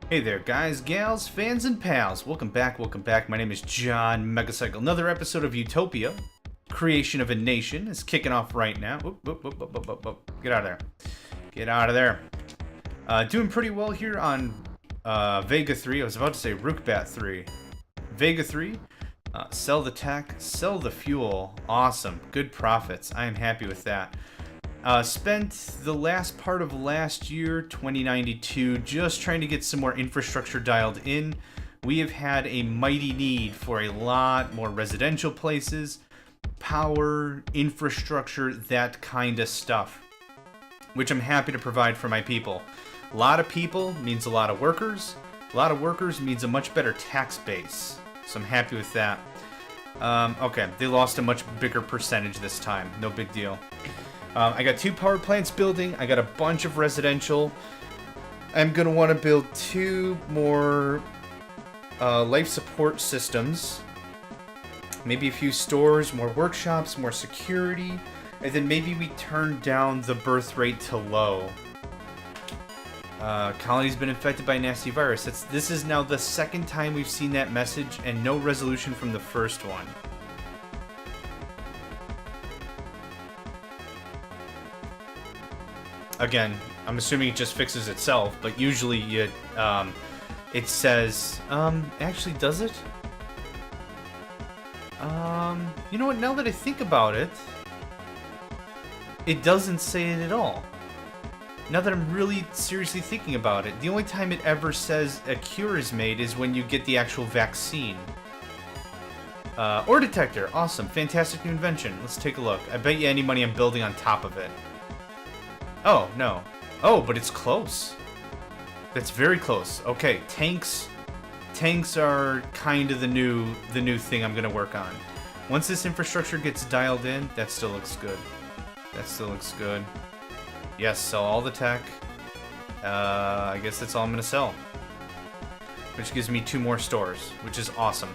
Hey there, guys, gals, fans, and pals. Welcome back, welcome back. My name is John Megacycle. Another episode of Utopia, Creation of a Nation, is kicking off right now. Whoop, whoop, whoop, whoop, whoop, whoop, whoop. Get out of there. Get out of there. Doing pretty well here on Vega 3. I was about to say Rookbat 3. Vega 3. Sell the tech, sell the fuel. Awesome. Good profits. I am happy with that. Spent the last part of last year, 2092, just trying to get some more infrastructure dialed in. We have had a mighty need for a lot more residential places, power, infrastructure, that kind of stuff, which I'm happy to provide for my people. A lot of people means a lot of workers. A lot of workers means a much better tax base, so I'm happy with that. Okay, they lost a much bigger percentage this time. No big deal. I got 2 power plants building. I got a bunch of residential. I'm going to want to build 2 more life support systems. Maybe a few stores, more workshops, more security. And then maybe we turn down the birth rate to low. Colony's been infected by a nasty virus. This is now the 2nd time we've seen that message and no resolution from the first one. Again, I'm assuming it just fixes itself, but usually it says, actually, does it? You know what, now that I think about it, it doesn't say it at all. Now that I'm really seriously thinking about it, the only time it ever says a cure is made is when you get the actual vaccine. Ore detector, awesome, fantastic new invention. Let's take a look. I bet you any money I'm building on top of it. Oh, no. Oh, but it's close. That's very close. Okay, tanks. Tanks are kind of the new thing I'm gonna work on. Once this infrastructure gets dialed in, that still looks good. That still looks good. Yes, sell all the tech. I guess that's all I'm gonna sell. Which gives me 2 more stores, which is awesome.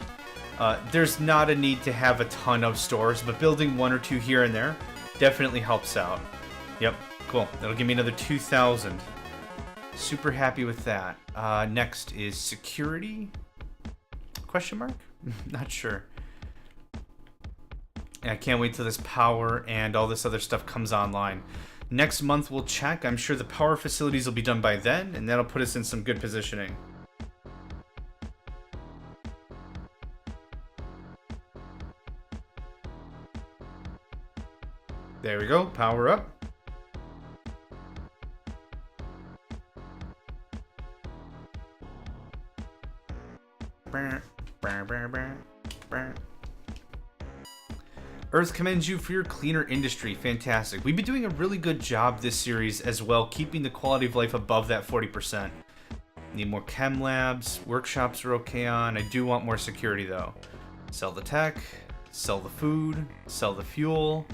There's not a need to have a ton of stores, but building 1 or 2 here and there definitely helps out. Yep. Cool. That'll give me another 2,000. Super happy with that. Next is security? Question mark? Not sure. I can't wait till this power and all this other stuff comes online. Next month we'll check. I'm sure the power facilities will be done by then, and that'll put us in some good positioning. There we go. Power up. Earth commends you for your cleaner industry. Fantastic. We've been doing a really good job this series as well, keeping the quality of life above that 40%. Need more chem labs. Workshops are okay on. I do want more security though. Sell the tech. Sell the food. Sell the fuel.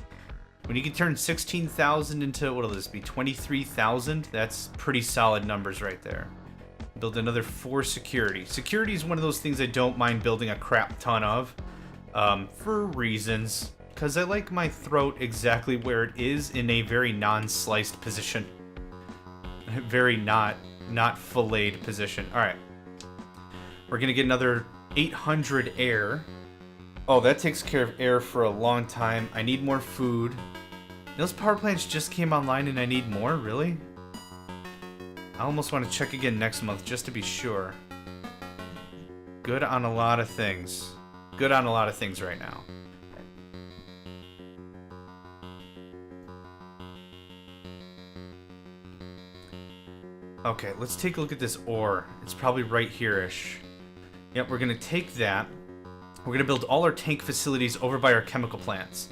When you can turn 16,000 into, what'll this be, 23,000? That's pretty solid numbers right there. Build another 4 security. Security is one of those things I don't mind building a crap ton of, for reasons. Because I like my throat exactly where it is in a very non-sliced position. Very not filleted position. Alright. We're going to get another 800 air. Oh, that takes care of air for a long time. I need more food. Those power plants just came online and I need more? Really? I almost want to check again next month just to be sure. Good on a lot of things. Good on a lot of things right now. Okay, let's take a look at this ore. It's probably right here-ish. Yep, we're going to take that. We're going to build all our tank facilities over by our chemical plants.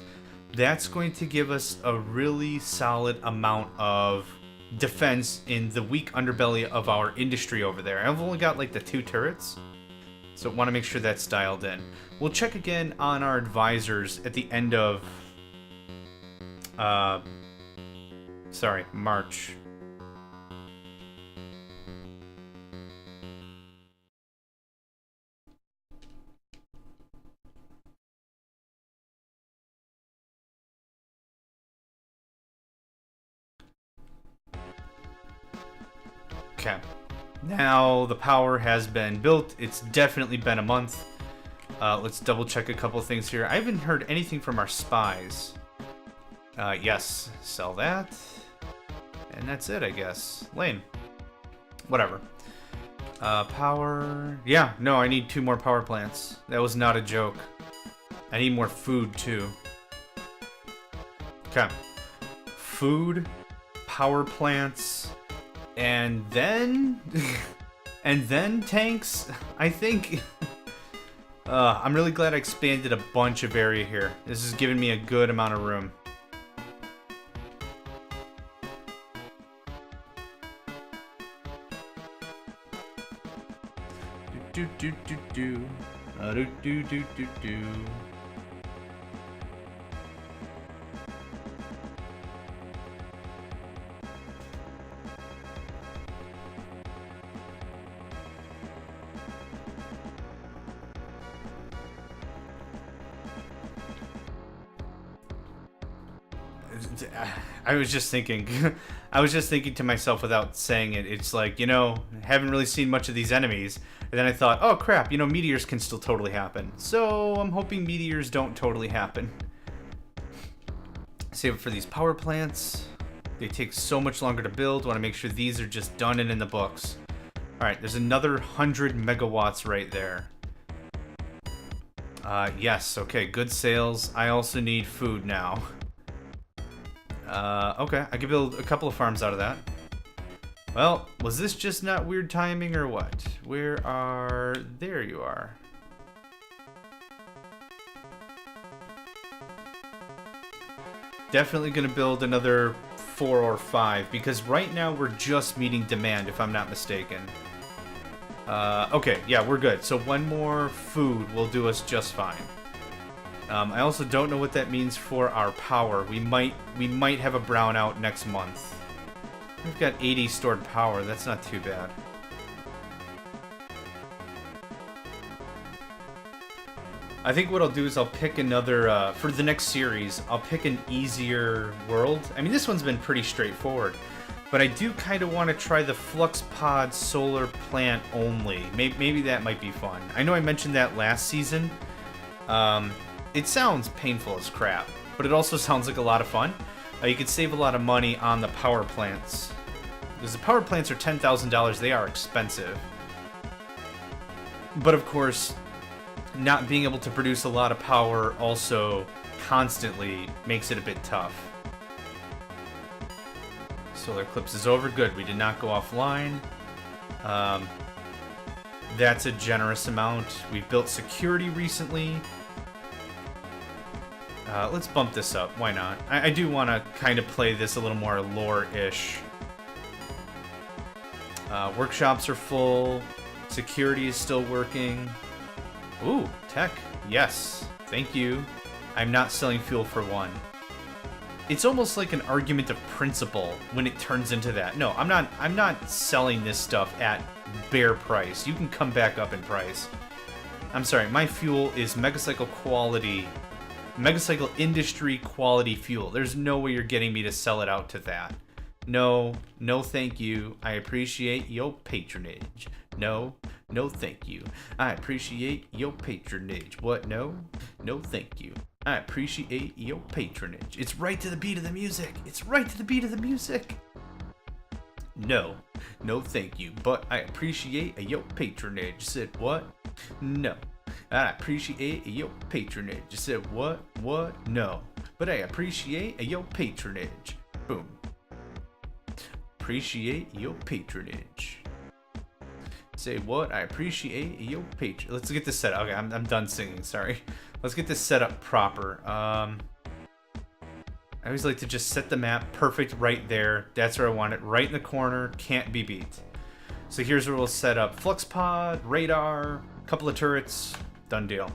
That's going to give us a really solid amount of defense in the weak underbelly of our industry over there. I've only got like the 2 turrets, so I want to make sure that's dialed in. We'll check again on our advisors at the end of March. Okay. Now the power has been built. It's definitely been a month. Let's double check a couple things here. I haven't heard anything from our spies. Yes, sell that. And that's it, I guess. Lame. Whatever. Power... Yeah, no, I need 2 more power plants. That was not a joke. I need more food, too. Okay. Food, power plants, and then... and then tanks, I think. I'm really glad I expanded a bunch of area here. This is giving me a good amount of room. Do do do do do do do do do. I was just thinking, to myself without saying it. It's like, you know, haven't really seen much of these enemies. And then I thought, oh crap, you know, meteors can still totally happen. So I'm hoping meteors don't totally happen. Save it for these power plants. They take so much longer to build. Want to make sure these are just done and in the books. All right, there's another 100 megawatts right there. Yes, okay, good sales. I also need food now. Okay, I could build a couple of farms out of that. Well, was this just not weird timing or what? Where are... There you are. Definitely gonna build another 4 or 5, because right now we're just meeting demand, if I'm not mistaken. Okay, yeah, we're good. So 1 more food will do us just fine. I also don't know what that means for our power. We might have a brownout next month. We've got 80 stored power. That's not too bad. I think what I'll do is I'll pick another, for the next series, I'll pick an easier world. I mean, this one's been pretty straightforward. But I do kind of want to try the Flux Pod solar plant only. Maybe that might be fun. I know I mentioned that last season. It sounds painful as crap, but it also sounds like a lot of fun. You could save a lot of money on the power plants. Because the power plants are $10,000, they are expensive. But of course, not being able to produce a lot of power also constantly makes it a bit tough. Solar eclipse is over. Good, we did not go offline. That's a generous amount. We've built security recently. Let's bump this up. Why not? I do want to kind of play this a little more lore-ish. Workshops are full. Security is still working. Ooh, tech. Yes. Thank you. I'm not selling fuel for 1. It's almost like an argument of principle when it turns into that. No, I'm not selling this stuff at bare price. You can come back up in price. I'm sorry, my fuel is Megacycle quality, Megacycle industry quality fuel. There's no way you're getting me to sell it out to that. No thank you. I appreciate your patronage. No thank you. I appreciate your patronage. What? No thank you. I appreciate your patronage. It's right to the beat of the music. It's right to the beat of the music. No thank you. But I appreciate your patronage. Said what? No. I appreciate your patronage. You said what? What? No. But I appreciate your patronage. Boom. Appreciate your patronage. Say what? I appreciate your patronage. Let's get this set up. Okay, I'm done singing. Sorry. Let's get this set up proper. I always like to just set the map perfect right there. That's where I want it. Right in the corner. Can't be beat. So here's where we'll set up Flux Pod, radar, couple of turrets. Done deal.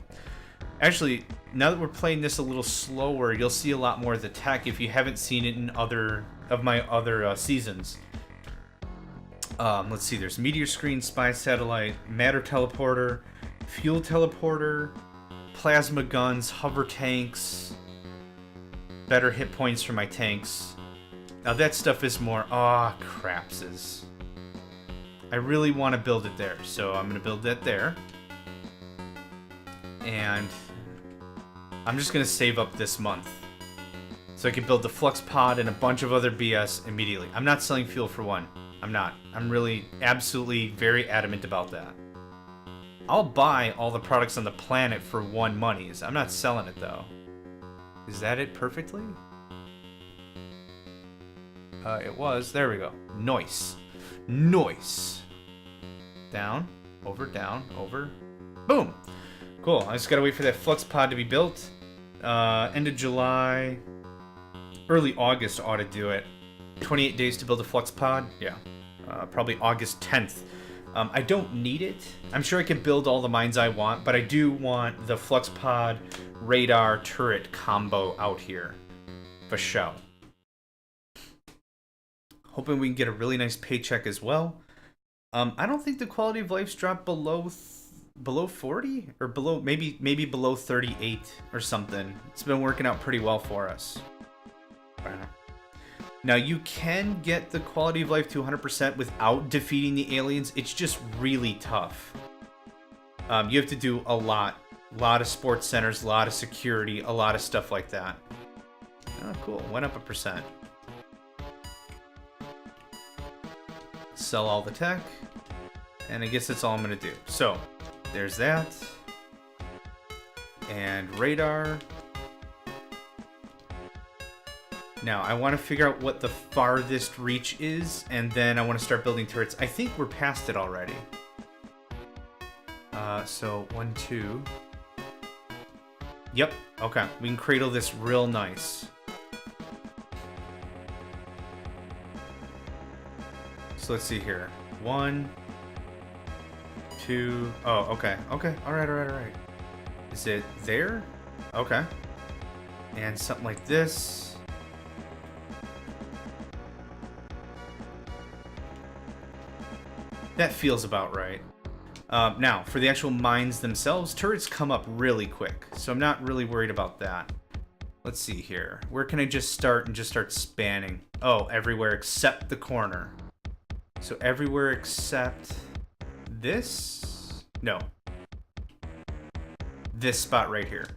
Actually, now that we're playing this a little slower, you'll see a lot more of the tech if you haven't seen it in other of my other seasons. Let's see, there's meteor screen, spy satellite, matter teleporter, fuel teleporter, plasma guns, hover tanks, better hit points for my tanks. Now that stuff is more, crapses. I really want to build it there. So I'm going to build that there. And I'm just going to save up this month. So I can build the flux pod and a bunch of other BS immediately. I'm not selling fuel for one. I'm not. I'm really absolutely very adamant about that. I'll buy all the products on the planet for one monies. I'm not selling it though. Is that it perfectly? It was. There we go. Nice. Nice. Down. Over. Down. Over. Boom. Cool. I just gotta wait for that flux pod to be built. End of July. Early August ought to do it. 28 days to build a flux pod? Yeah. Probably August 10th. I don't need it. I'm sure I can build all the mines I want, but I do want the flux pod radar turret combo out here. For show. Hoping we can get a really nice paycheck as well. I don't think the quality of life's dropped below 40 or below maybe below 38 or something. It's been working out pretty well for us. Now you can get the quality of life to 100% without defeating the aliens. It's just really tough. You have to do a lot of sports centers, a lot of security, a lot of stuff like that. Oh, cool. Went up 1%. Sell all the tech. And I guess that's all I'm going to do. So, there's that. And radar. Now, I want to figure out what the farthest reach is, and then I want to start building turrets. I think we're past it already. So, 1, 2. Yep, okay. We can cradle this real nice. So, let's see here. 1, 2... Oh, okay. Okay, alright. Is it there? Okay. And something like this... That feels about right. Now, for the actual mines themselves, turrets come up really quick, so I'm not really worried about that. Let's see here. Where can I just start and just start spanning? Oh, everywhere except the corner. So everywhere except this? No. This spot right here.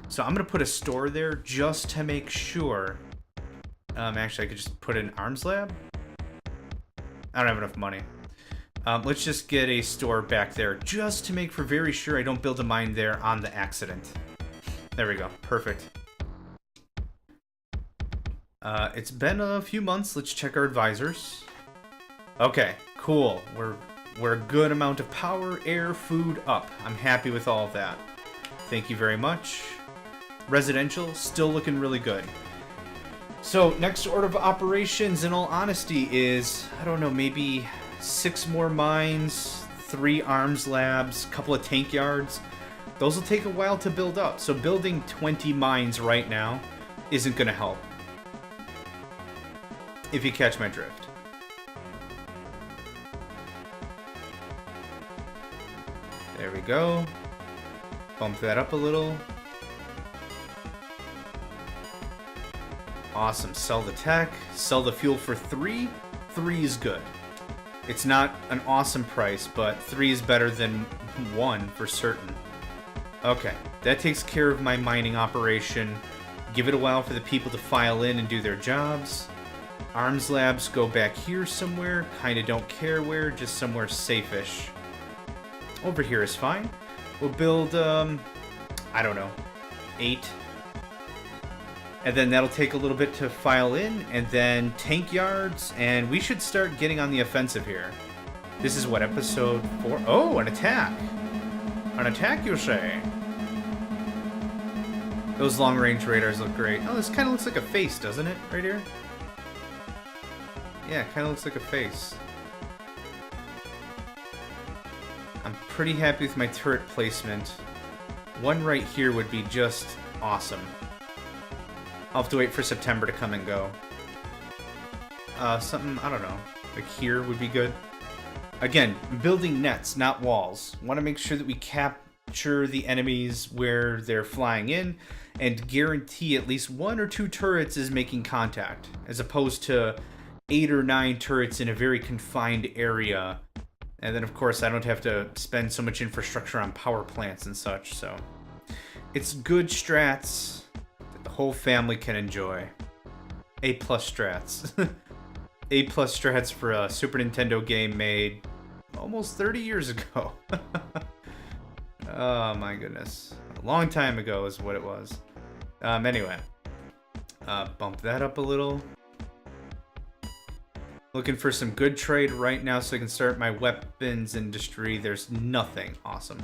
So I'm going to put a store there just to make sure. Actually, I could just put an arms lab. I don't have enough money. Let's just get a store back there just to make for very sure I don't build a mine there on the accident. There we go. Perfect. It's been a few months. Let's check our advisors. Okay, cool. We're a good amount of power, air, food up. I'm happy with all of that. Thank you very much. Residential, still looking really good. So, next order of operations, in all honesty, is, I don't know, maybe 6 more mines, 3 arms labs, a couple of tank yards. Those will take a while to build up. So building 20 mines right now isn't going to help. If you catch my drift. There we go. Bump that up a little. Awesome. Sell the tech. Sell the fuel for 3. 3 is good. It's not an awesome price, but 3 is better than 1 for certain. Okay, that takes care of my mining operation. Give it a while for the people to file in and do their jobs. Arms labs go back here somewhere. Kinda don't care where, just somewhere safe-ish. Over here is fine. We'll build, I don't know, 8. And then that'll take a little bit to file in, and then tank yards, and we should start getting on the offensive here. This is what, episode 4? Oh, an attack! An attack, you say? Those long-range radars look great. Oh, this kind of looks like a face, doesn't it? Right here? Yeah, it kind of looks like a face. I'm pretty happy with my turret placement. One right here would be just awesome. I'll have to wait for September to come and go. Something, I don't know, like here would be good. Again, building nets, not walls. Want to make sure that we capture the enemies where they're flying in and guarantee at least 1 or 2 turrets is making contact, as opposed to 8 or 9 turrets in a very confined area And then, of course, I don't have to spend so much infrastructure on power plants and such, so... It's good strats that the whole family can enjoy. A+ strats. A+ strats for a Super Nintendo game made almost 30 years ago. Oh my goodness. A long time ago is what it was. Anyway. Bump that up a little. Looking for some good trade right now so I can start my weapons industry. There's nothing. Awesome.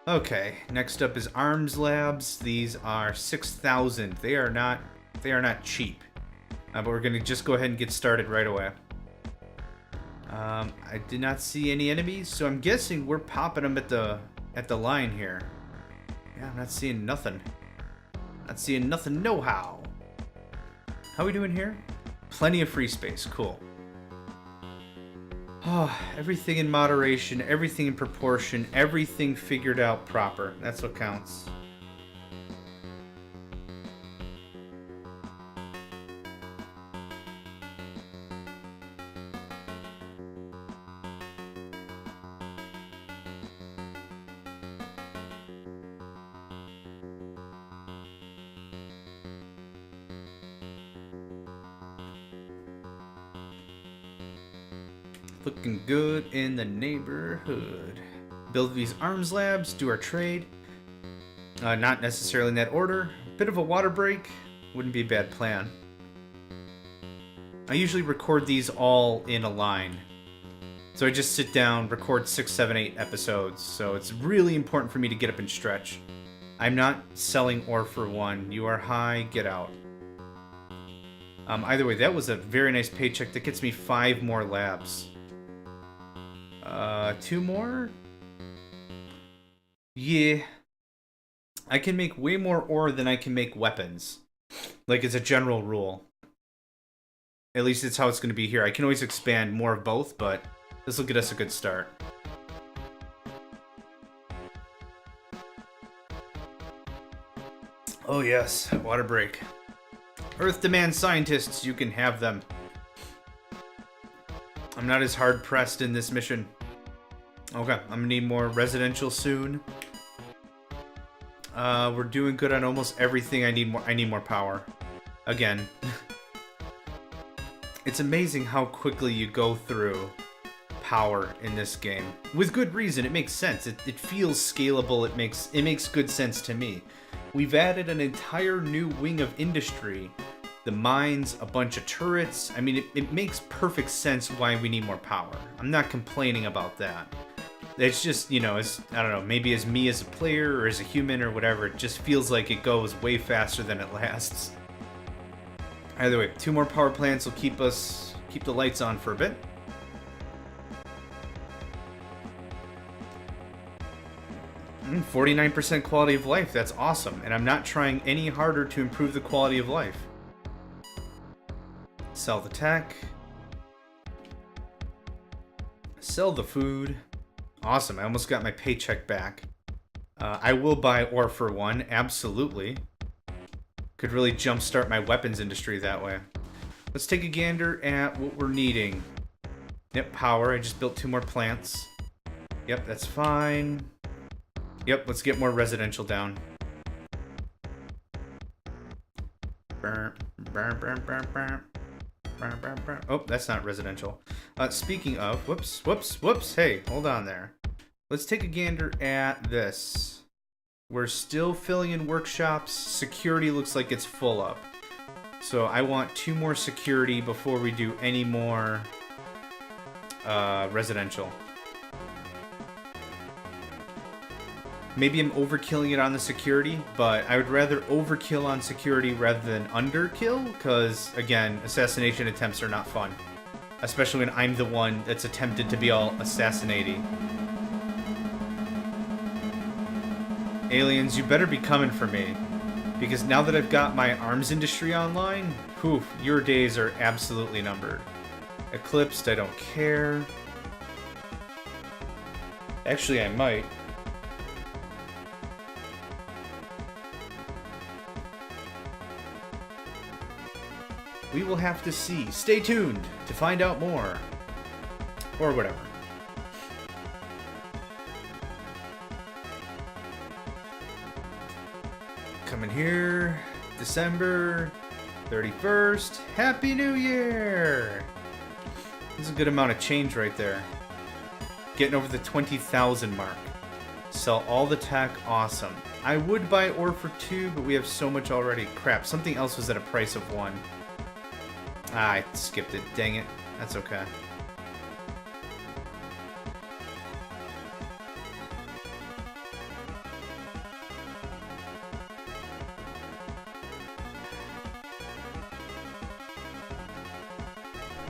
Okay, next up is Arms Labs. These are 6,000. They are not cheap. But we're gonna just go ahead and get started right away. I did not see any enemies, so I'm guessing we're popping them at the line here. Yeah, I'm not seeing nothing. Not seeing nothing no-how. How are we doing here? Plenty of free space. Cool. Oh, everything in moderation, everything in proportion, everything figured out proper. That's what counts. Looking good in the neighborhood. Build these arms labs, do our trade. Not necessarily in that order. Bit of a water break. Wouldn't be a bad plan. I usually record these all in a line. So I just sit down, record 6, 7, 8 episodes. So it's really important for me to get up and stretch. I'm not selling ore for one. You are high, get out. Either way, that was a very nice paycheck. That gets me 5 more labs. 2 more? Yeah. I can make way more ore than I can make weapons. Like, it's a general rule. At least it's how it's going to be here. I can always expand more of both, but this will get us a good start. Oh yes, water break. Earth demands scientists, you can have them. I'm not as hard pressed in this mission. Okay, I'm gonna need more residential soon. We're doing good on almost everything. I need more power. Again. It's amazing how quickly you go through power in this game. With good reason, it makes sense. It feels scalable, it makes good sense to me. We've added an entire new wing of industry. The mines, a bunch of turrets. I mean, it makes perfect sense why we need more power. I'm not complaining about that. It's just, you know, I don't know, maybe as me as a player or as a human or whatever, it just feels like it goes way faster than it lasts. Either way, 2 more power plants will keep the lights on for a bit. Mm, 49% quality of life, that's awesome. And I'm not trying any harder to improve the quality of life. Sell the tech. Sell the food. Awesome, I almost got my paycheck back. I will buy ore for 1, absolutely. Could really jumpstart my weapons industry that way. Let's take a gander at what we're needing. Yep, power, I just built 2 more plants. Yep, that's fine. Yep, let's get more residential down. Oh, that's not residential. Speaking of, whoops, hey, hold on there. Let's take a gander at this. We're still filling in workshops. Security looks like it's full up. So I want 2 more security before we do any more residential. Maybe I'm overkilling it on the security, but I would rather overkill on security rather than underkill, because, again, assassination attempts are not fun. Especially when I'm the one that's attempted to be all assassinating. Aliens, you better be coming for me. Because now that I've got my arms industry online, poof, your days are absolutely numbered. Eclipsed, I don't care. Actually, I might. We will have to see. Stay tuned to find out more. Or whatever. here. December 31st. Happy New Year! This is a good amount of change right there. Getting over the 20,000 mark. Sell all the tech. Awesome. I would buy ore for 2, but we have so much already. Crap, something else was at a price of 1. Ah, I skipped it. Dang it. That's okay.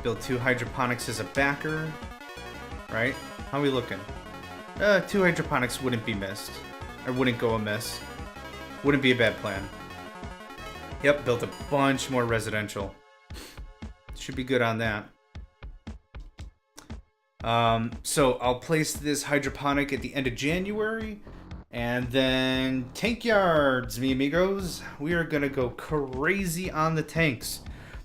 Build 2 hydroponics as a backer. Right? How are we looking? 2 hydroponics wouldn't be missed. Or wouldn't go amiss. Wouldn't be a bad plan. Yep, built a bunch more residential. Should be good on that. So I'll place this hydroponic at the end of January. And then tank yards, mi amigos. We are gonna go crazy on the tanks.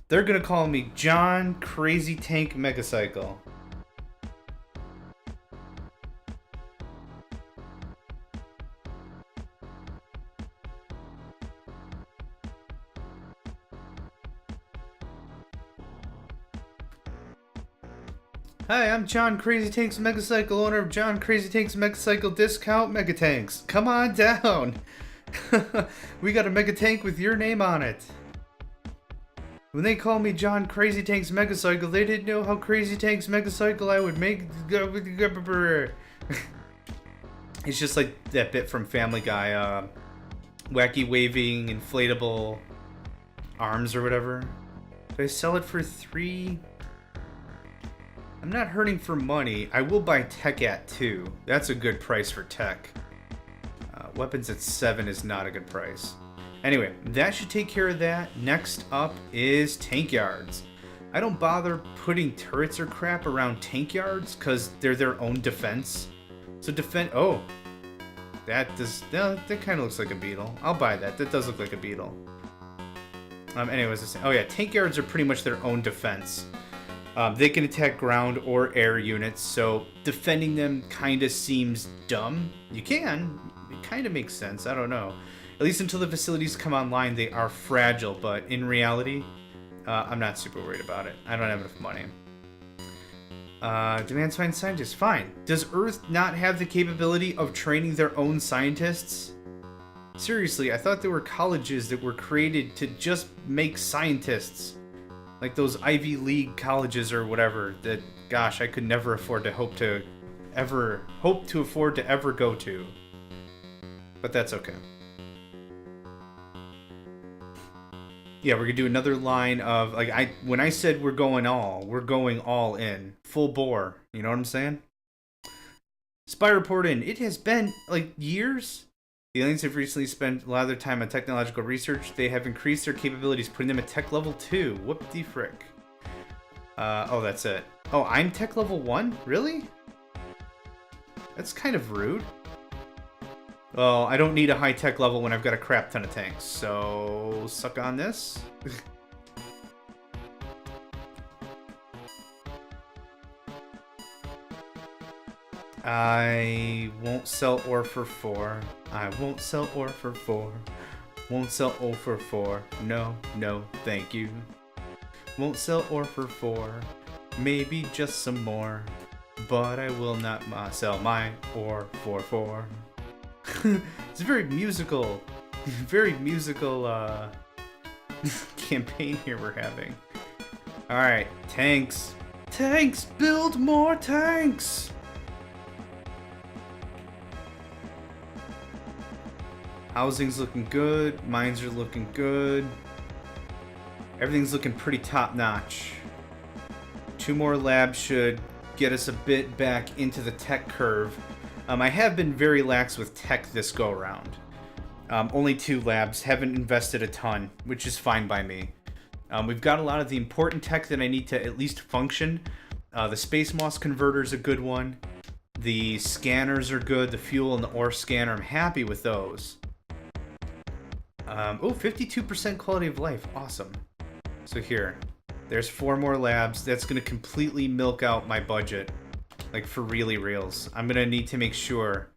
They're gonna call me John Crazy Tank Megacycle. Hi, I'm John Crazy Tanks Megacycle, owner of John Crazy Tanks Megacycle Discount Megatanks. Come on down. We got a Megatank with your name on it. When they called me John Crazy Tanks Megacycle, they didn't know how Crazy Tanks Megacycle I would make. It's just like that bit from Family Guy, wacky waving inflatable arms or whatever. Do I sell it for 3? I'm not hurting for money. I will buy tech at 2. That's a good price for tech. Weapons at 7 is not a good price. Anyway, that should take care of that. Next up is tank yards. I don't bother putting turrets or crap around tank yards because they're their own defense. So defend. Oh, that does. That kind of looks like a beetle. I'll buy that. That does look like a beetle. Anyways, oh yeah, tank yards are pretty much their own defense. They can attack ground or air units, so defending them kind of seems dumb. You can. It kind of makes sense. I don't know. At least until the facilities come online, they are fragile, but in reality, I'm not super worried about it. I don't have enough money. Demands find scientists. Fine. Does Earth not have the capability of training their own scientists? Seriously, I thought there were colleges that were created to just make scientists. Like those Ivy League colleges or whatever that, gosh, I could never afford to hope to ever go to. But that's okay. Yeah, we're gonna do another line of when I said we're going all in. Full bore. You know what I'm saying? Spy report in. It has been like years. The aliens have recently spent a lot of their time on technological research. They have increased their capabilities, putting them at tech level 2. Whoop de frick. Oh, that's it. Oh, I'm tech level 1? Really? That's kind of rude. Well, I don't need a high tech level when I've got a crap ton of tanks, so suck on this. I won't sell ore for 4. I won't sell ore for 4. Won't sell ore for 4. No, no, thank you. Won't sell ore for 4. Maybe just some more. But I will not sell my ore for 4. It's a very musical campaign here we're having. Alright, tanks. Tanks! Build more tanks! Housing's looking good. Mines are looking good. Everything's looking pretty top-notch. 2 more labs should get us a bit back into the tech curve. I have been very lax with tech this go-around. Only 2 labs. Haven't invested a ton, which is fine by me. We've got a lot of the important tech that I need to at least function. The Space Moss Converter is a good one. The scanners are good. The fuel and the ore scanner, I'm happy with those. 52% quality of life. Awesome. So here. There's 4 more labs. That's going to completely milk out my budget. Like, for really reals. I'm going to need to make sure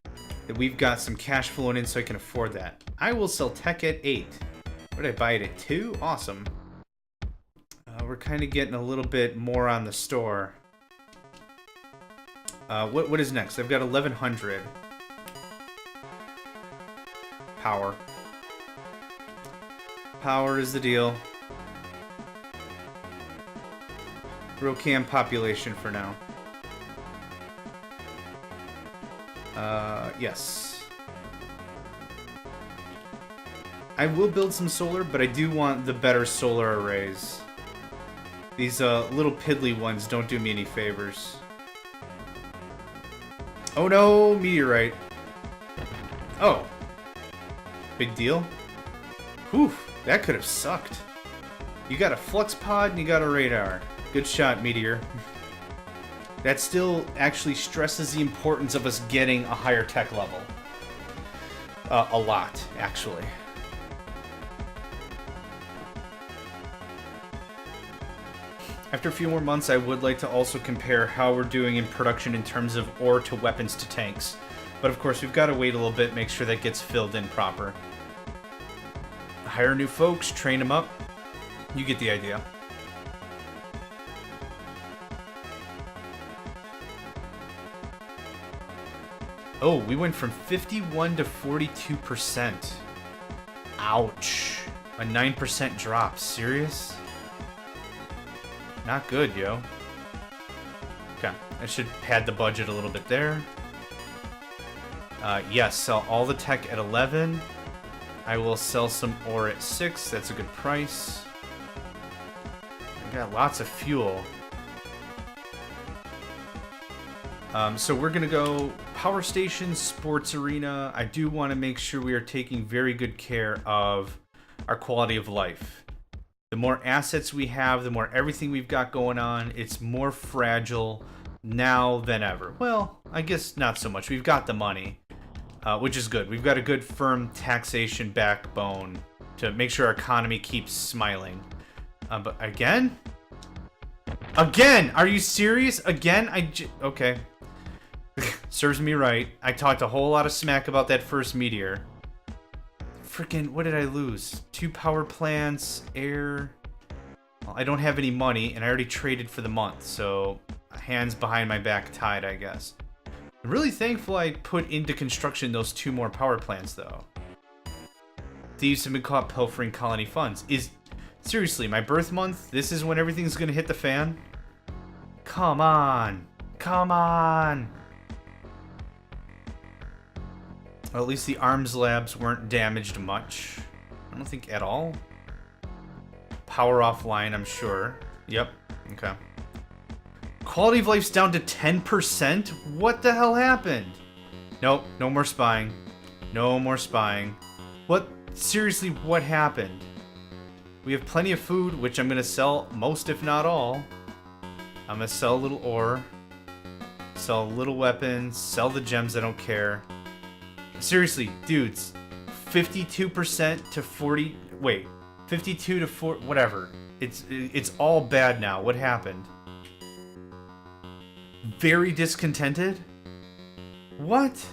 that we've got some cash flowing in so I can afford that. I will sell tech at 8. What did I buy it at 2? Awesome. We're kind of getting a little bit more on the store. What is next? I've got 1100. Power. Power is the deal. Rocam population for now. Yes. I will build some solar, but I do want the better solar arrays. These little piddly ones don't do me any favors. Oh no, meteorite. Oh. Big deal. Whew, that could have sucked. You got a flux pod and you got a radar. Good shot, meteor. That still actually stresses the importance of us getting a higher tech level. A lot, actually. After a few more months, I would like to also compare how we're doing in production in terms of ore to weapons to tanks. But of course, we've got to wait a little bit, make sure that gets filled in proper. Hire new folks, train them up. You get the idea. Oh, we went from 51 to 42%. Ouch. A 9% drop. Serious? Not good, yo. Okay, I should pad the budget a little bit there. Yes, sell all the tech at 11. I will sell some ore at 6. That's a good price. I got lots of fuel. So we're gonna go power station, sports arena. I do want to make sure we are taking very good care of our quality of life. The more assets we have, the more everything we've got going on, it's more fragile now than ever. Well, I guess not so much. We've got the money, which is good. We've got a good firm taxation backbone to make sure our economy keeps smiling. But again? Again? Are you serious? Again? Okay. Serves me right. I talked a whole lot of smack about that first meteor. Freaking, what did I lose? 2 power plants, air. Well, I don't have any money, and I already traded for the month, so hands behind my back tied, I guess. I'm really thankful I put into construction those 2 more power plants, though. Thieves have been caught pilfering colony funds. Seriously, my birth month, this is when everything's gonna hit the fan? Come on. Come on. Well, at least the arms labs weren't damaged much. I don't think at all. Power offline, I'm sure. Yep. Okay. Quality of life's down to 10%? What the hell happened? Nope. No more spying. No more spying. What? Seriously, what happened? We have plenty of food, which I'm going to sell most, if not all. I'm going to sell a little ore. Sell little weapons. Sell the gems, I don't care. Seriously, dudes, 52% to 40. Wait, 52 to 4. Whatever. It's all bad now. What happened? Very discontented? What?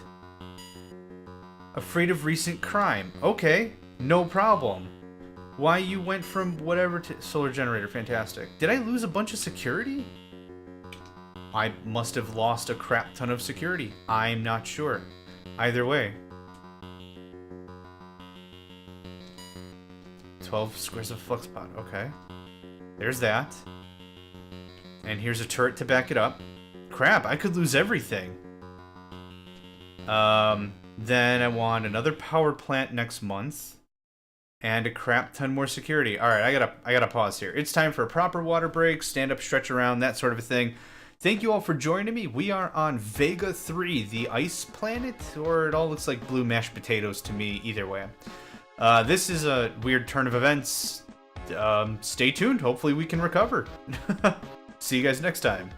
Afraid of recent crime. Okay, no problem. Why you went from whatever to solar generator? Fantastic. Did I lose a bunch of security? I must have lost a crap ton of security. I'm not sure. Either way. 12 squares of flux pod. Okay. There's that. And here's a turret to back it up. Crap, I could lose everything. Then I want another power plant next month. And a crap ton more security. Alright, I gotta pause here. It's time for a proper water break, stand up, stretch around, that sort of a thing. Thank you all for joining me. We are on Vega 3, the ice planet, or it all looks like blue mashed potatoes to me, either way. This is a weird turn of events. Stay tuned. Hopefully we can recover. See you guys next time.